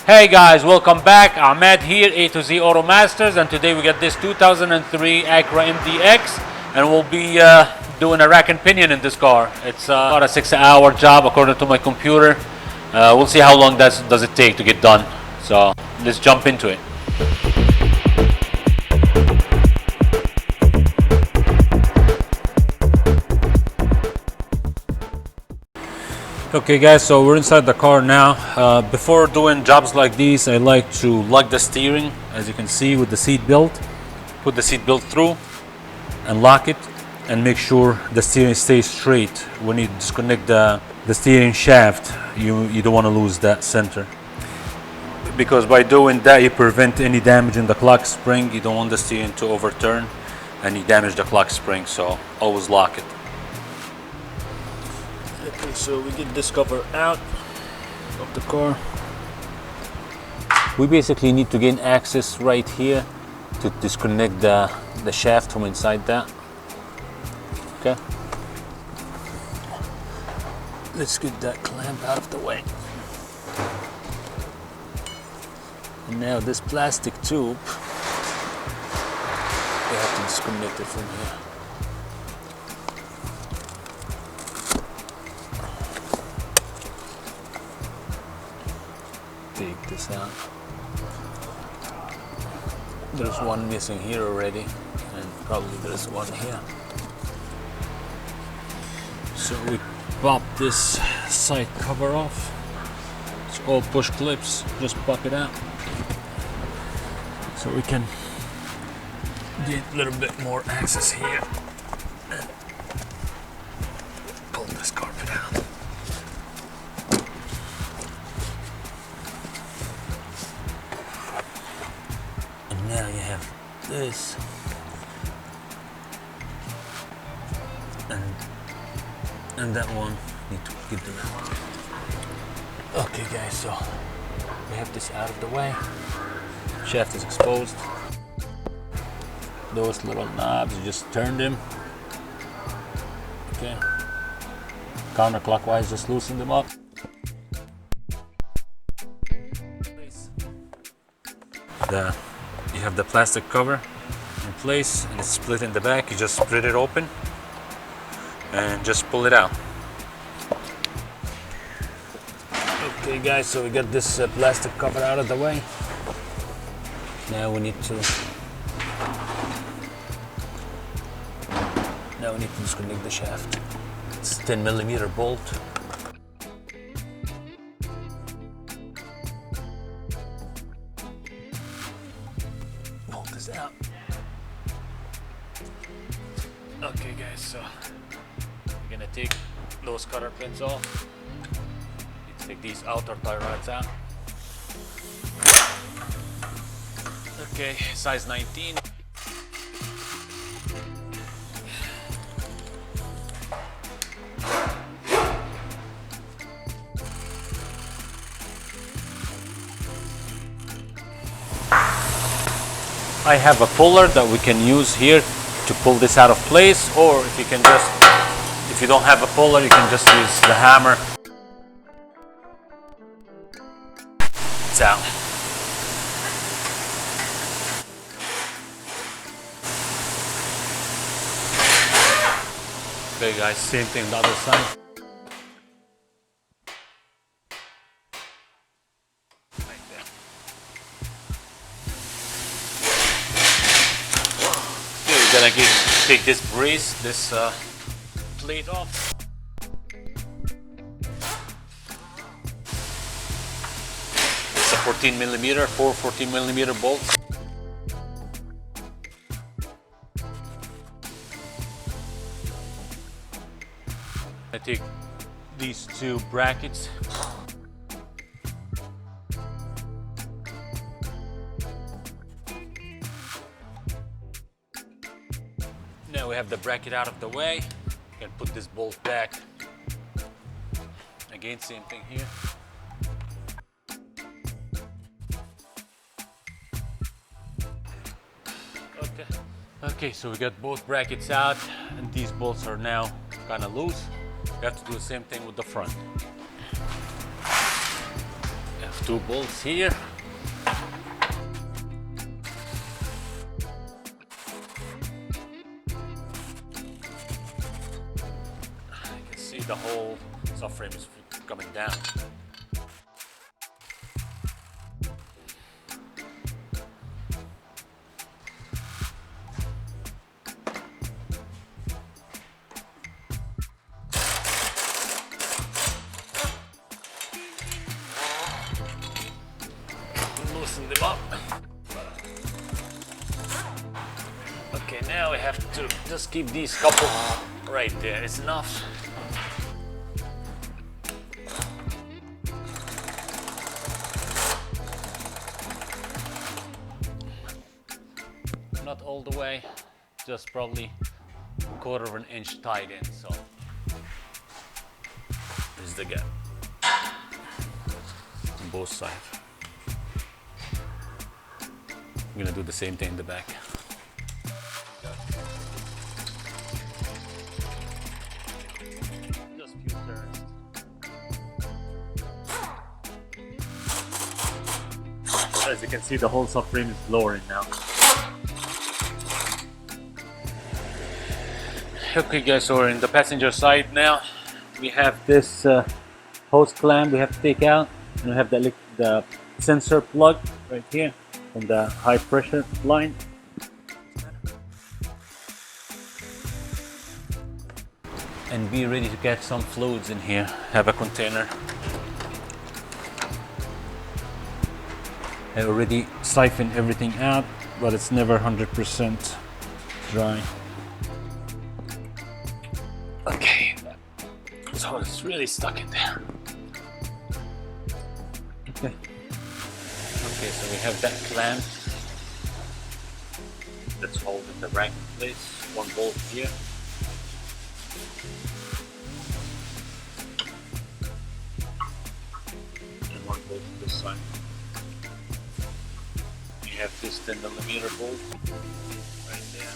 Hey guys, welcome back. Ahmed here, A to Z Auto Masters, and today we got this 2003 Acura MDX, and we'll be doing a rack and pinion in this car. It's about a 6-hour job according to my computer. We'll see how long does it take to get done. So let's jump into it. Okay guys, so we're inside the car now. Before doing jobs like these, I like to lock the steering, as you can see, with the seat belt. Put the seat belt through and lock it, and make sure the steering stays straight. When you disconnect the steering shaft, you don't want to lose that center, because by doing that you prevent any damage in the clock spring. You don't want the steering to overturn and you damage the clock spring, so always lock it. Okay, so we get this cover out of the car. We basically need to gain access right here to disconnect the shaft from inside that. Okay. Let's get that clamp out of the way. And now this plastic tube, we have to disconnect it from here. Take this out. There's one missing here already, and probably there's one here. So we pop this side cover off. It's all push clips, just pop it out. So we can get a little bit more access here. And pull this carpet out. Now you have this, and that one need to get them out. Okay guys, so we have this out of the way. Shaft is exposed. Those little knobs, you just turn them. Okay. Counterclockwise, just loosen them up. You have the plastic cover in place, and it's split in the back. You just split it open and just pull it out. Okay guys, so we got this plastic cover out of the way. Now we need to disconnect the shaft. It's a 10mm bolt. Pull this out. Okay guys, so we're gonna take those cutter pins off. Let's take these outer tie rods out. Okay, size 19. I have a puller that we can use here to pull this out of place, or if you don't have a puller, you can just use the hammer. It's out. Okay guys, same thing on the other side. Like that. Okay, we're gonna take this brace, this plate off. It's a 14mm, 4 14mm bolts. I take these two brackets. Now we have the bracket out of the way. You can put this bolt back. Again, same thing here. Okay, so we got both brackets out, and these bolts are now kind of loose. We have to do the same thing with the front. You have have 2 bolts here. You can see the whole subframe is coming down. Loosen them up. Okay, now we have to just keep these couple right there. It's enough. Not all the way, just probably 1/4 of an inch tied in. So this is the gap on both sides. I'm gonna do the same thing in the back. Just few turns. As you can see, the whole subframe is lowering now. Okay guys, so we're in the passenger side now. We have this hose clamp we have to take out, and we have the sensor plug right here from the high pressure line. And be ready to get some fluids in here. Have a container. I already siphoned everything out, but it's never 100% dry. Okay, so it's really stuck in there. Okay, so we have that clamp that's holding the rack in place. 1 bolt here. And 1 bolt on this side. We have this 10mm bolt right there.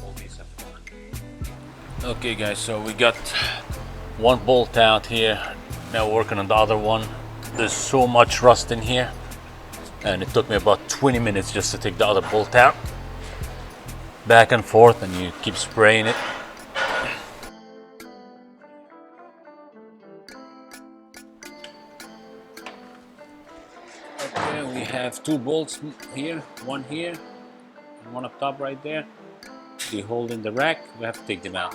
All these have gone. Okay guys, so we got 1 bolt out here. Now working on the other one. There's so much rust in here, and it took me about 20 minutes just to take the other bolt out. Back and forth, and you keep spraying it. Okay, we have 2 bolts here, 1 here, and 1 up top right there. They hold in the rack, we have to take them out.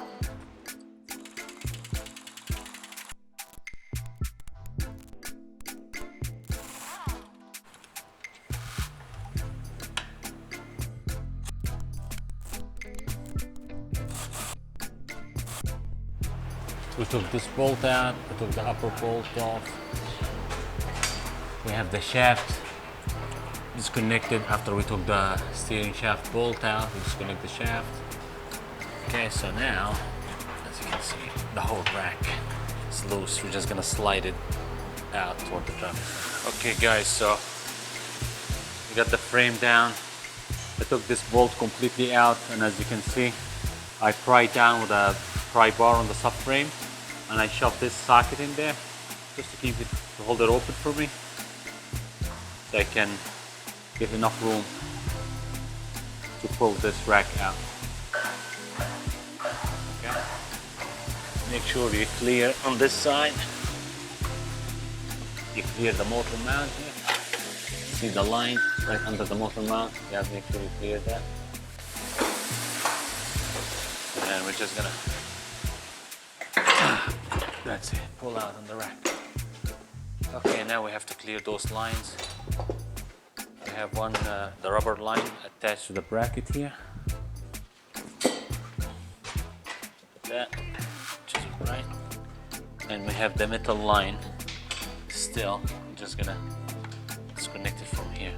We took this bolt out, we took the upper bolt off. We have the shaft disconnected after we took the steering shaft bolt out. We disconnect the shaft. Okay, so now, as you can see, the whole rack is loose. We're just gonna slide it out toward the driver. Okay guys, so we got the frame down. I took this bolt completely out, and as you can see, I pried down with a pry bar on the subframe, and I shoved this socket in there just to keep it, to hold it open for me, so I can get enough room to pull this rack out. Okay. Make sure you clear on this side. You clear the motor mount here. See the line right under the motor mount? You have to make sure you clear that. And then we're just gonna, that's it, pull out on the rack. Okay, now we have to clear those lines. We have one, the rubber line attached to the bracket here. That, which is right. And we have the metal line still. I'm just gonna disconnect it from here.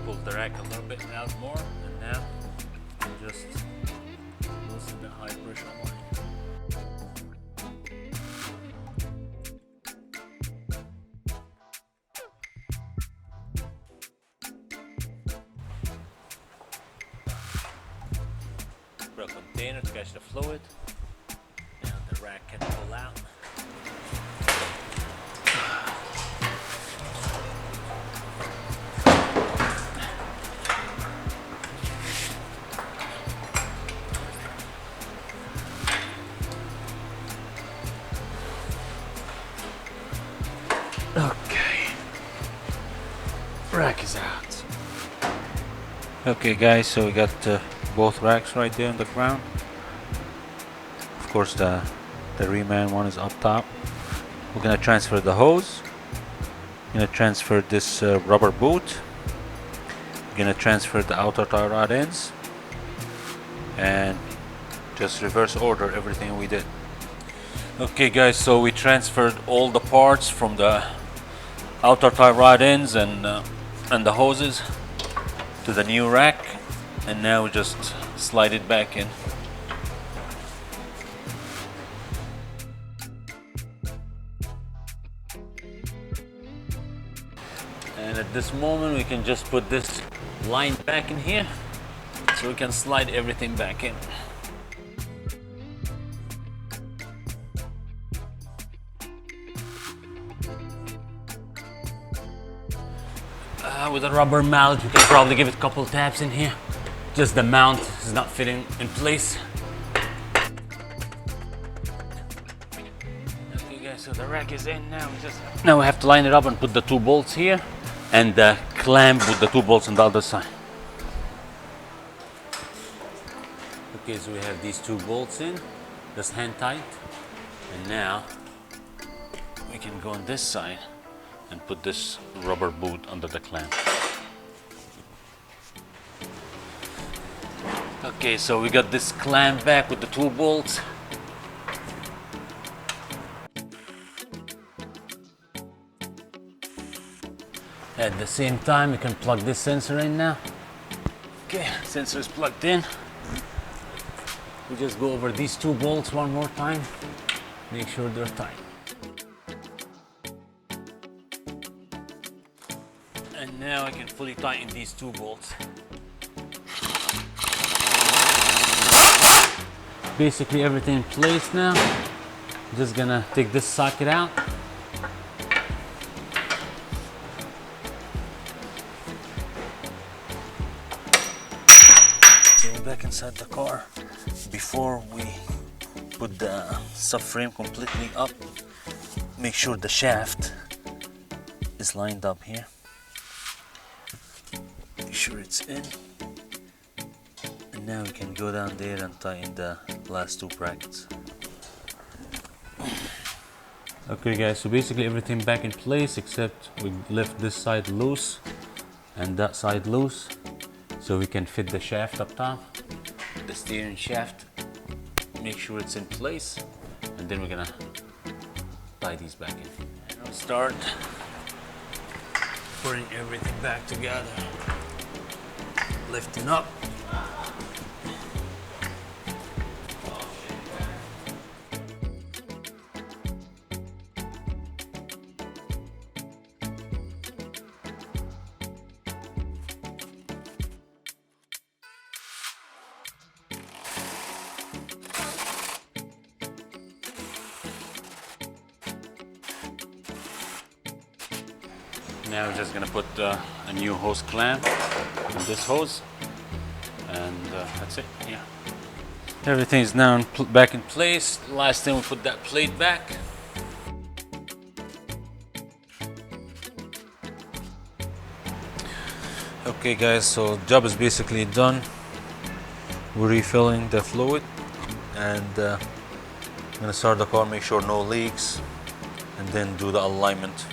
Pull the rack a little bit out more, and now we'll just loosen the high pressure line. For a container to catch the fluid, and the rack can pull out. Okay, rack is out. Okay guys, so we got both racks right there on the ground. Of course the reman one is up top. We're gonna transfer the hose. We're gonna transfer this rubber boot. We're gonna transfer the outer tie rod ends, and just reverse order everything we did. Okay guys, so we transferred all the parts from the outer tie rod ends and the hoses to the new rack, and now we just slide it back in. And at this moment we can just put this line back in here so we can slide everything back in. With a rubber mallet, we can probably give it a couple taps in here. Just the mount is not fitting in place. Okay guys, so the rack is in now. Now we have to line it up and put the 2 bolts here and clamp with the 2 bolts on the other side. Okay, so we have these 2 bolts in, just hand tight, and now we can go on this side and put this rubber boot under the clamp. Okay, so we got this clamp back with the 2 bolts. At the same time, we can plug this sensor in now. Okay, sensor is plugged in. We just go over these 2 bolts one more time. Make sure they're tight. And now I can fully tighten these 2 bolts. Basically everything in place now. Just gonna take this socket out. So we're back inside the car. Before we put the subframe completely up, make sure the shaft is lined up here. Make sure it's in. And now we can go down there and tighten the last 2 brackets. Okay guys, so basically everything back in place except we left this side loose and that side loose so we can fit the shaft up top, the steering shaft. Make sure it's in place, and then we're gonna tie these back in. And we'll start putting everything back together. Lifting up. Now we're just gonna put a new hose clamp on this hose, and that's it. Yeah, everything is now back in place. Last thing, we put that plate back. Okay guys, so job is basically done. We're refilling the fluid, and I'm gonna start the car, make sure no leaks, and then do the alignment.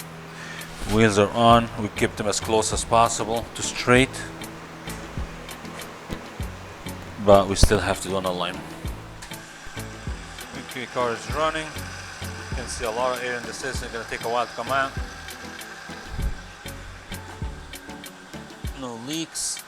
Wheels are on. We keep them as close as possible to straight, but we still have to do an alignment. Okay, car is running. You can see a lot of air in the system. It's gonna take a while to come out. No leaks.